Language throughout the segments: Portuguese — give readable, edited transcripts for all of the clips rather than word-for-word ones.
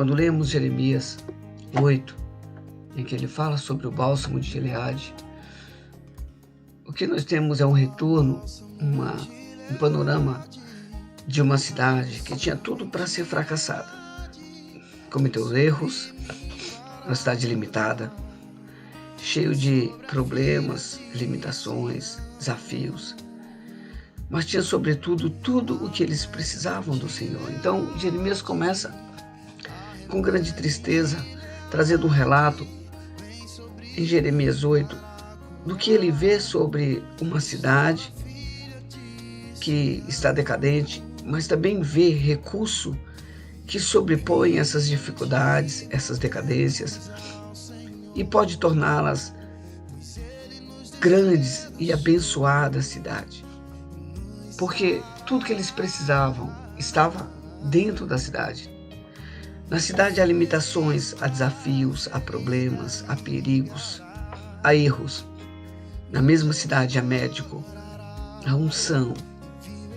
Quando lemos Jeremias 8, em que ele fala sobre o bálsamo de Gileade, o que nós temos é um retorno, um panorama de uma cidade que tinha tudo para ser fracassada. Cometeu erros, uma cidade limitada, cheio de problemas, limitações, desafios, mas tinha sobretudo tudo o que eles precisavam do Senhor. Então Jeremias começa com grande tristeza, trazendo um relato em Jeremias 8 do que ele vê sobre uma cidade que está decadente, mas também vê recurso que sobrepõe essas dificuldades, essas decadências, e pode torná-las grandes e abençoadas cidade. Porque tudo que eles precisavam estava dentro da cidade. Na cidade há limitações, há desafios, há problemas, há perigos, há erros. Na mesma cidade há médico, há unção,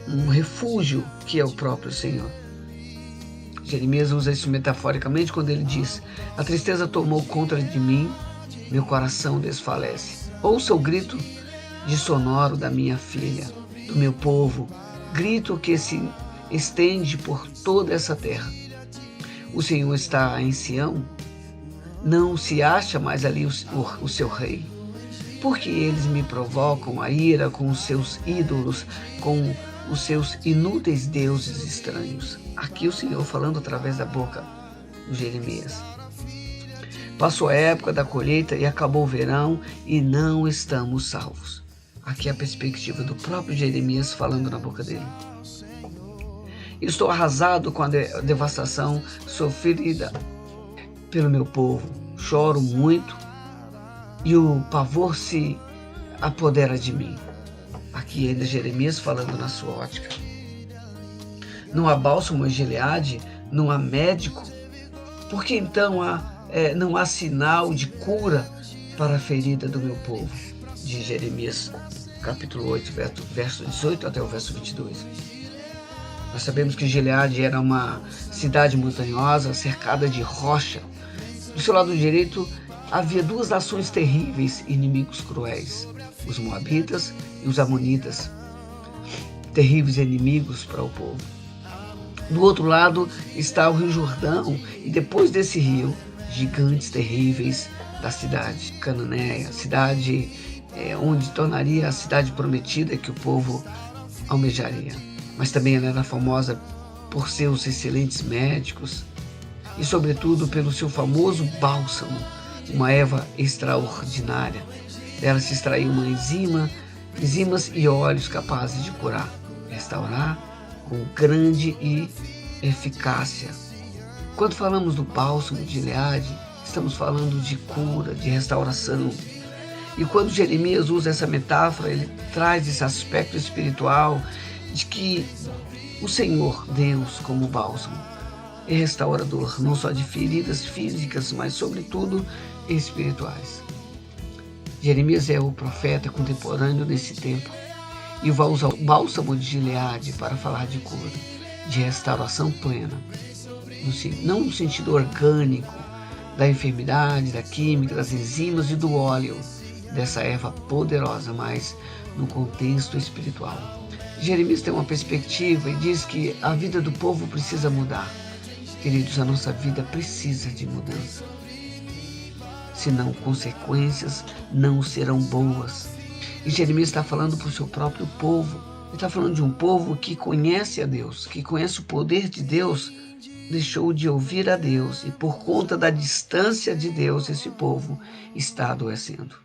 um refúgio que é o próprio Senhor. Jeremias usa isso metaforicamente quando ele diz: a tristeza tomou conta de mim, meu coração desfalece. Ouça o grito de sonoro da minha filha, do meu povo, grito que se estende por toda essa terra. O Senhor está em Sião, não se acha mais ali o seu rei. Porque eles me provocam a ira com os seus ídolos, com os seus inúteis deuses estranhos. Aqui o Senhor falando através da boca de Jeremias. Passou a época da colheita e acabou o verão e não estamos salvos. Aqui é a perspectiva do próprio Jeremias falando na boca dele. Estou arrasado com a devastação sofrida pelo meu povo. Choro muito e o pavor se apodera de mim. Aqui ainda Jeremias falando na sua ótica. Não há bálsamo em Gileade, não há médico. Por que então não há sinal de cura para a ferida do meu povo? De Jeremias capítulo 8, verso 18 até o verso 22. Nós sabemos que Gileade era uma cidade montanhosa, cercada de rocha. Do seu lado direito havia duas nações terríveis, inimigos cruéis, os moabitas e os amonitas, terríveis inimigos para o povo. Do outro lado está o rio Jordão, e depois desse rio, gigantes terríveis da cidade cananeia, cidade onde tornaria a cidade prometida que o povo almejaria. Mas também ela era famosa por seus excelentes médicos e, sobretudo, pelo seu famoso bálsamo, uma erva extraordinária. Dela se extraiu uma enzimas e óleos capazes de curar, restaurar com grande eficácia. Quando falamos do bálsamo de Gileade, estamos falando de cura, de restauração. E quando Jeremias usa essa metáfora, ele traz esse aspecto espiritual de que o Senhor, Deus, como bálsamo, é restaurador, não só de feridas físicas, mas sobretudo espirituais. Jeremias é o profeta contemporâneo nesse tempo e vai usar o bálsamo de Gileade para falar de cura, de restauração plena, não no sentido orgânico da enfermidade, da química, das enzimas e do óleo dessa erva poderosa, mas no contexto espiritual. Jeremias tem uma perspectiva e diz que a vida do povo precisa mudar. Queridos, a nossa vida precisa de mudança. Senão, consequências não serão boas. E Jeremias está falando para o seu próprio povo. Ele está falando de um povo que conhece a Deus, que conhece o poder de Deus, deixou de ouvir a Deus e por conta da distância de Deus, esse povo está adoecendo.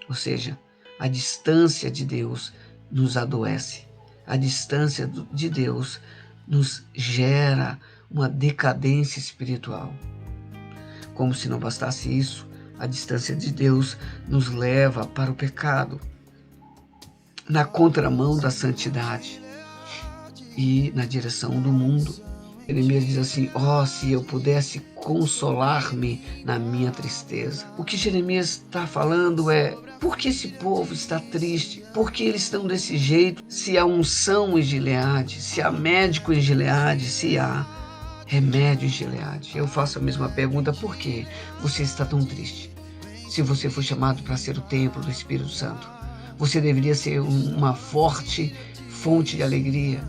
Ou seja, a distância de Deus nos adoece. A distância de Deus nos gera uma decadência espiritual. Como se não bastasse isso, a distância de Deus nos leva para o pecado, na contramão da santidade e na direção do mundo. Jeremias diz assim: se eu pudesse consolar-me na minha tristeza. O que Jeremias está falando é: por que esse povo está triste? Por que eles estão desse jeito? Se há unção em Gileade, se há médico em Gileade, se há, remédio de Gileade. Eu faço a mesma pergunta: por que você está tão triste? Se você foi chamado para ser o templo do Espírito Santo, você deveria ser uma forte fonte de alegria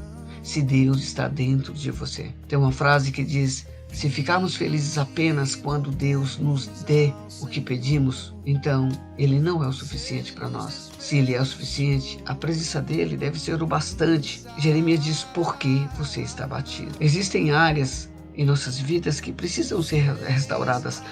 se Deus está dentro de você. Tem uma frase que diz: se ficarmos felizes apenas quando Deus nos dê o que pedimos, então Ele não é o suficiente para nós. Se Ele é o suficiente, a presença dEle deve ser o bastante. Jeremias diz: por que você está abatido? Existem áreas em nossas vidas que precisam ser restauradas.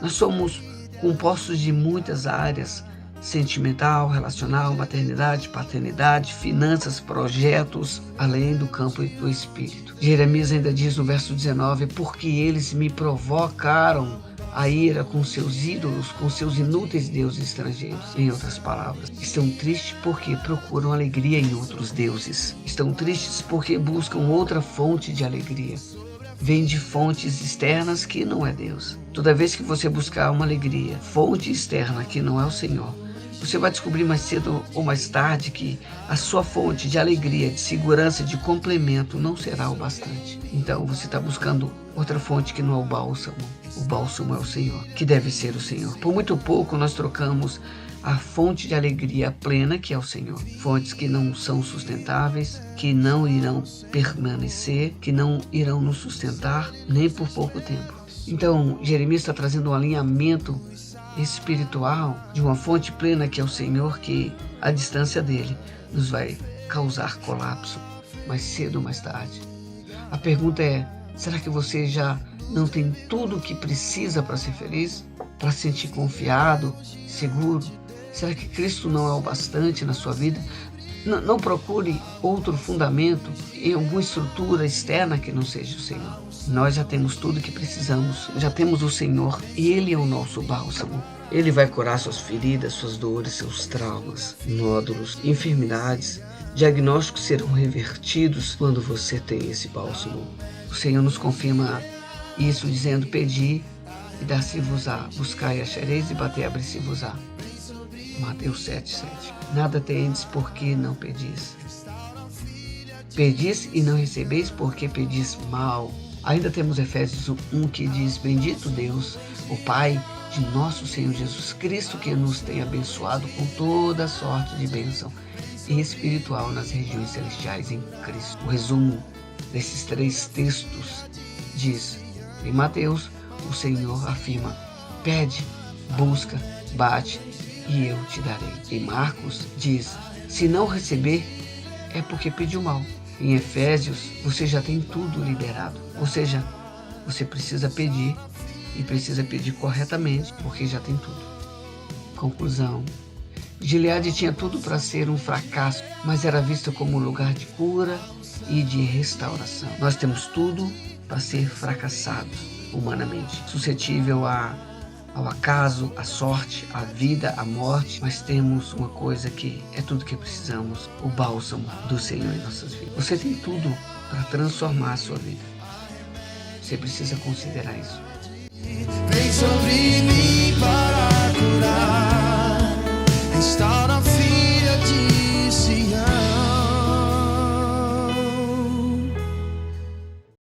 Nós somos compostos de muitas áreas: sentimental, relacional, maternidade, paternidade, finanças, projetos, além do campo do espírito. Jeremias ainda diz no verso 19: porque eles me provocaram a ira com seus ídolos, com seus inúteis deuses estrangeiros. Em outras palavras, estão tristes porque procuram alegria em outros deuses. Estão tristes porque buscam outra fonte de alegria. Vem de fontes externas que não é Deus. Toda vez que você buscar uma alegria, fonte externa que não é o Senhor, você vai descobrir mais cedo ou mais tarde que a sua fonte de alegria, de segurança, de complemento não será o bastante. Então você está buscando outra fonte que não é o bálsamo. O bálsamo é o Senhor, que deve ser o Senhor. Por muito pouco nós trocamos a fonte de alegria plena, que é o Senhor. Fontes que não são sustentáveis, que não irão permanecer, que não irão nos sustentar nem por pouco tempo. Então Jeremias está trazendo um alinhamento espiritual de uma fonte plena que é o Senhor, que a distância dele nos vai causar colapso mais cedo ou mais tarde. A pergunta é: será que você já não tem tudo o que precisa para ser feliz? Para se sentir confiado, seguro? Será que Cristo não é o bastante na sua vida? Não procure outro fundamento em alguma estrutura externa que não seja o Senhor. Nós já temos tudo o que precisamos, já temos o Senhor e Ele é o nosso bálsamo. Ele vai curar suas feridas, suas dores, seus traumas, nódulos, enfermidades. Diagnósticos serão revertidos quando você tem esse bálsamo. O Senhor nos confirma isso dizendo: pedi e dar-se-vos-á, buscai e achareis, e batei abrir-se-vos-á. Mateus 7:7. Nada tendes porque não pedis. Pedis e não recebeis porque pedis mal. Ainda temos Efésios 1 que diz: bendito Deus, o Pai de nosso Senhor Jesus Cristo, que nos tem abençoado com toda sorte de bênção espiritual nas regiões celestiais em Cristo. O resumo desses 3 textos diz: em Mateus, o Senhor afirma: pede, busca, bate e eu te darei. Em Marcos diz: se não receber, é porque pediu mal. Em Efésios, você já tem tudo liberado. Ou seja, você precisa pedir e precisa pedir corretamente, porque já tem tudo. Conclusão: Gileade tinha tudo para ser um fracasso, mas era vista como um lugar de cura e de restauração. Nós temos tudo para ser fracassados humanamente, suscetível ao acaso, à sorte, à vida, à morte, mas temos uma coisa que é tudo que precisamos: o bálsamo do Senhor em nossas vidas. Você tem tudo para transformar a sua vida. Você precisa considerar isso. Vem sobre mim.